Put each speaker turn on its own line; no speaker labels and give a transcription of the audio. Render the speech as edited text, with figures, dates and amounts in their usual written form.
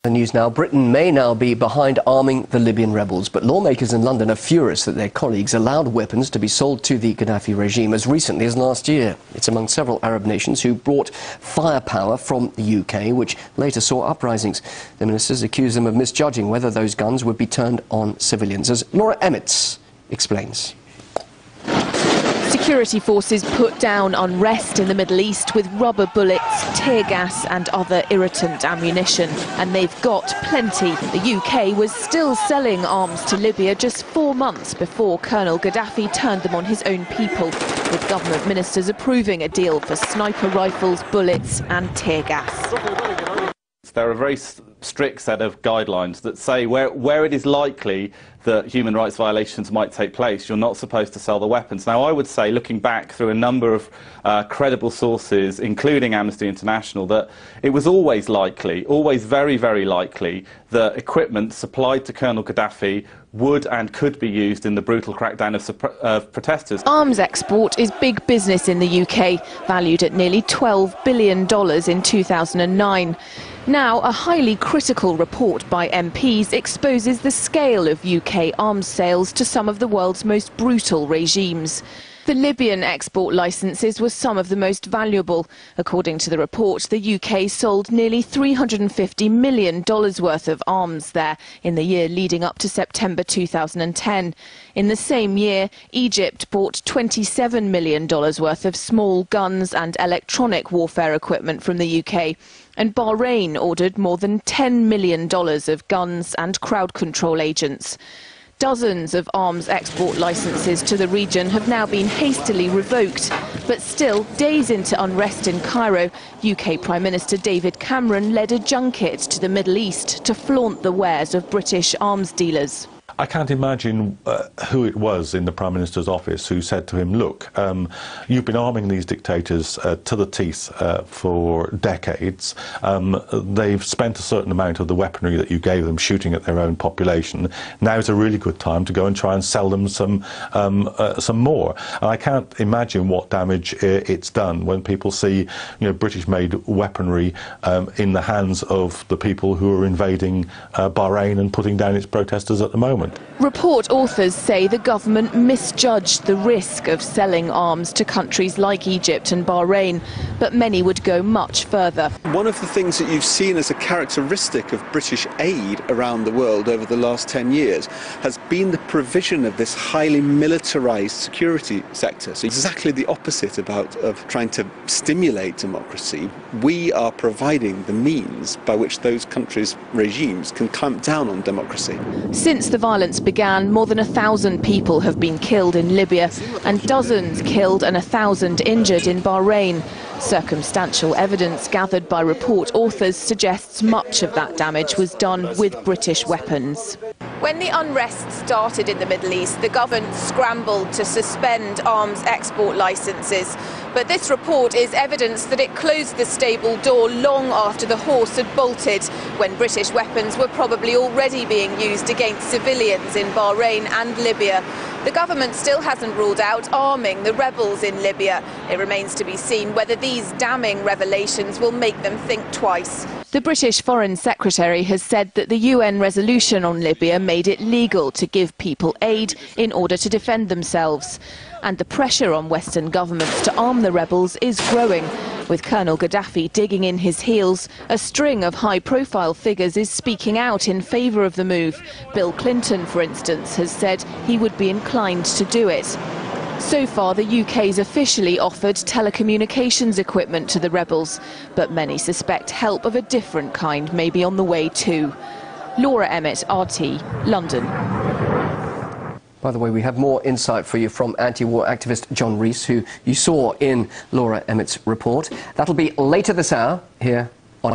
The news now. Britain may now be behind arming the Libyan rebels, but lawmakers in London are furious that their colleagues allowed weapons to be sold to the Gaddafi regime as recently as last year. It's among several Arab nations who brought firepower from the UK, which later saw uprisings. The ministers accuse them of misjudging whether those guns would be turned on civilians, as Laura Emmett explains.
Security forces put down unrest in the Middle East with rubber bullets, tear gas and other irritant ammunition. And they've got plenty. The UK was still selling arms to Libya just 4 months before Colonel Gaddafi turned them on his own people, with government ministers approving a deal for sniper rifles, bullets and tear gas.
There are a very strict set of guidelines that say where it is likely that human rights violations might take place, you're not supposed to sell the weapons. Now, I would say, looking back through a number of credible sources, including Amnesty International, that it was always likely, always very, very likely, that equipment supplied to Colonel Gaddafi would and could be used in the brutal crackdown of protesters.
Arms export is big business in the UK, valued at nearly $12 billion in 2009. Now, a highly critical report by MPs exposes the scale of UK arms sales to some of the world's most brutal regimes. The Libyan export licences were some of the most valuable. According to the report, the UK sold nearly $350 million worth of arms there in the year leading up to September 2010. In the same year, Egypt bought $27 million worth of small guns and electronic warfare equipment from the UK. And Bahrain ordered more than $10 million of guns and crowd control agents. Dozens of arms export licences to the region have now been hastily revoked. But still, days into unrest in Cairo, UK Prime Minister David Cameron led a junket to the Middle East to flaunt the wares of British arms dealers.
I can't imagine who it was in the Prime Minister's office who said to him, look, you've been arming these dictators to the teeth for decades. They've spent a certain amount of the weaponry that you gave them shooting at their own population. Now's a really good time to go and try and sell them some more. And I can't imagine what damage it's done when people see, British-made weaponry in the hands of the people who are invading Bahrain and putting down its protesters at the moment.
Report authors say the government misjudged the risk of selling arms to countries like Egypt and Bahrain, but many would go much further.
One of the things that you've seen as a characteristic of British aid around the world over the last 10 years has been the provision of this highly militarised security sector. So exactly the opposite of trying to stimulate democracy. We are providing the means by which those countries' regimes can clamp down on democracy.
Since the violence began, more than 1,000 people have been killed in Libya and dozens killed and 1,000 injured in Bahrain. Circumstantial evidence gathered by report authors suggests much of that damage was done with British weapons. When the unrest started in the Middle East, the government scrambled to suspend arms export licences. But this report is evidence that it closed the stable door long after the horse had bolted, when British weapons were probably already being used against civilians in Bahrain and Libya. The government still hasn't ruled out arming the rebels in Libya. It remains to be seen whether these damning revelations will make them think twice. The British Foreign Secretary has said that the UN resolution on Libya made it legal to give people aid in order to defend themselves. And the pressure on Western governments to arm the rebels is growing. With Colonel Gaddafi digging in his heels, a string of high-profile figures is speaking out in favour of the move. Bill Clinton, for instance, has said he would be inclined to do it. So far, the UK's officially offered telecommunications equipment to the rebels, but many suspect help of a different kind may be on the way too. Laura Emmett, RT, London.
By the way, we have more insight for you from anti-war activist John Rees, who you saw in Laura Emmett's report. That'll be later this hour here on